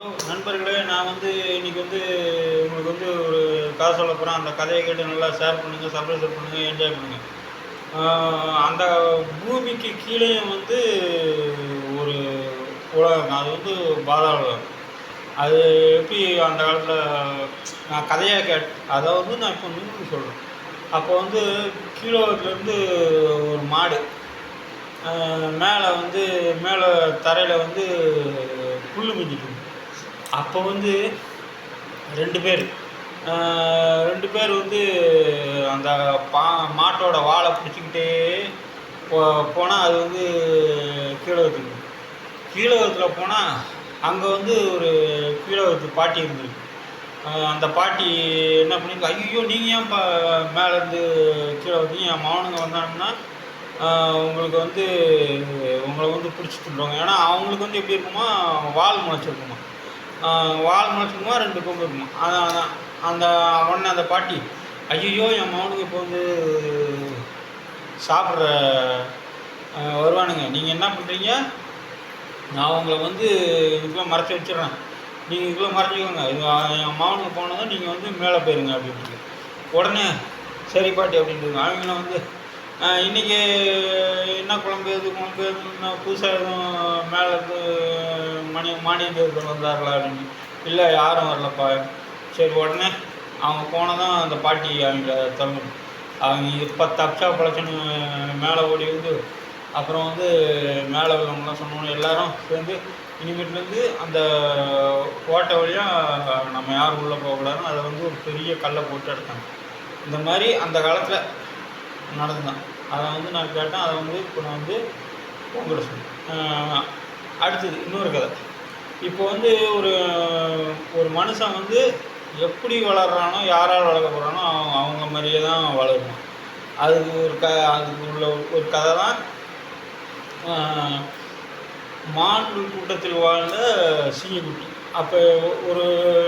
நண்பர்களே, நான் இன்னைக்கு உங்களுக்கு ஒரு கதை சொல்லப் போறேன். அந்த கதையை கேட்டு நல்லா ஷேர் பண்ணுங்க, சப்ஸ்கிரைப் பண்ணுங்க, என்ஜாய் பண்ணுங்க. அந்த பூமிக்கு கீழேயும் ஒரு உலகம். அது பாதாள உலகம். அது எப்படி அந்த காலத்துல நான் கதையா அத நான் இப்போ நின்னு சொல்றேன். அப்போ கீழோகத்துலேருந்து ஒரு மாடு மேலே மேலே தரையில் புல்லு மேய்ஞ்சிட்டு இருந்துது. அப்போ 2 பேர் 2 பேர் அந்த மாட்டோட வாலை பிடிச்சிக்கிட்டே போனால் அது கீழோகத்துக்கு. கீழோகத்தில் போனால் அங்கே ஒரு கீழோகத்து பாட்டி இருந்திருக்கு. அந்த பாட்டி என்ன பண்ணிருக்கு, ஐயோ நீங்கள் ஏன் மேலேருந்து கீழே வந்தீங்க, என் மகனுங்க வந்தாங்கன்னா உங்களுக்கு உங்களை பிடிச்சி தின்றுவாங்க. ஏன்னா அவங்களுக்கு எப்படி இருக்குமா, வால் முளைச்சிருக்குமா. வால் முளைச்சிருக்குமா, 2 கொம்பு இருக்குமா. அதான் அந்த உடனே அந்த பாட்டி, ஐயோ என் மகனுக்கு இப்போ சாப்பிட்ற வருவானுங்க, நீங்கள் என்ன பண்ணுறீங்க, நான் உங்களை இதுக்குள்ளே மறைச்சி வச்சிடுறேன், நீங்கள் இதுக்குள்ளே மறைச்சிக்கோங்க, இது என் மகனுக்கு போனதும் நீங்கள் மேலே போயிருங்க அப்படின்ட்டு. உடனே சரி பாட்டி அப்படின்ட்டு அவங்களும் இன்றைக்கி என்ன குழம்பு எதுவும் புதுசாக எதுவும் மேலேருந்து மானியந்தேவர்கள் வந்தார்களா அப்படின்னு. இல்லை யாரும் வரலப்பா. சரி, உடனே அவங்க போனதான் அந்த பாட்டி அவங்கள திறந்து அவங்க இப்போ தப்சா பழச்சுன்னு மேலே ஓடி அப்புறம் மேலே உள்ளவங்களாம் சொன்னோன்னு எல்லோரும் சேர்ந்து இனிமேட்லேருந்து அந்த ஓட்டை வழியாக நம்ம யாரும் உள்ளே போகக்கூடாதுன்னு அதை ஒரு பெரிய கல்லை போட்டு எடுத்தாங்க. இந்த மாதிரி அந்த காலத்தில் நடந்துதான். அதை நான் கேட்டேன். அதை இப்போ நான் உங்கள்கிட்ட சொன்னேன். அடுத்தது இன்னொரு கதை. இப்போ ஒரு ஒரு மனுஷன் எப்படி வளர்கிறானோ, யாரால் வளர்க்கப்படுறானோ அவங்க மாதிரியே தான் வளரணும். அதுக்கு உள்ள ஒரு கதை தான் மான்கள் கூட்டத்தில் வாழ்ந்த சிங்கக்குட்டி. அப்போ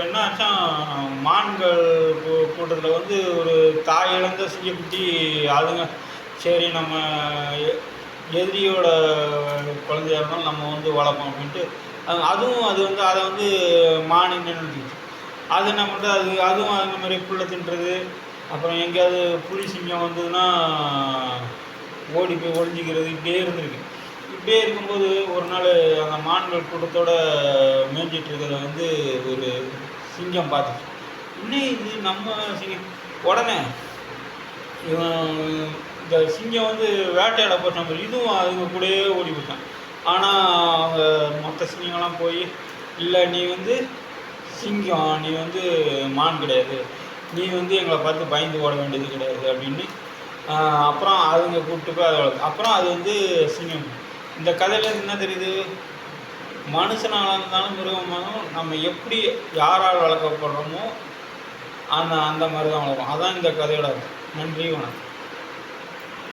என்ன ஆச்சா, மான்கள் கூட்டத்தில் ஒரு தாய் இழந்த சிங்கக்குட்டி அதுங்க சரி நம்ம எதிரியோட குழந்தையாக இருந்தாலும் நம்ம வளர்ப்போம் அப்படின்ட்டு அதுவும் அதை மானின்னு நினைச்சிச்சு. அது என்ன பண்ணுறது, அதுவும் அந்த மாதிரி புல்லை தின்றது. அப்புறம் எங்கேயாவது புலி சிங்கம் வந்ததுன்னா ஓடி போய் ஒழிஞ்சிக்கிறது. இப்படியே இருந்திருக்கு. இப்படியே இருக்கும்போது ஒரு நாள் அந்த மான்கள் கூட்டத்தோடு மேய்ஞ்சிட்டு இருக்கிறத ஒரு சிங்கம் பார்த்துச்சு. இன்னும் இது நம்ம சிங்கம். உடனே இந்த சிங்கம் வேட்டையாட போட்டாங்க. இதுவும் அதுங்க கூடயே ஓடி போட்டான். ஆனால் அவங்க மொத்த சிங்கங்கள்லாம் போய், இல்லை நீ சிங்கம், நீ மான் கிடையாது, நீ எங்களை பார்த்து பயந்து ஓட வேண்டியது கிடையாது அப்படின்னு அப்புறம் அதுங்க கூப்பிட்டு போய் அதை வளர்க்கு. அப்புறம் அது சிங்கம். இந்த கதையிலேருந்து என்ன தெரியுது, மனுஷனாக இருந்தாலும் மிருகமானாலும் நம்ம எப்படி யாரால் வளர்க்கப்படுறோமோ அந்த மாதிரி தான் வளரும். அதான் இந்த கதையோட. நன்றி, வணக்கம்.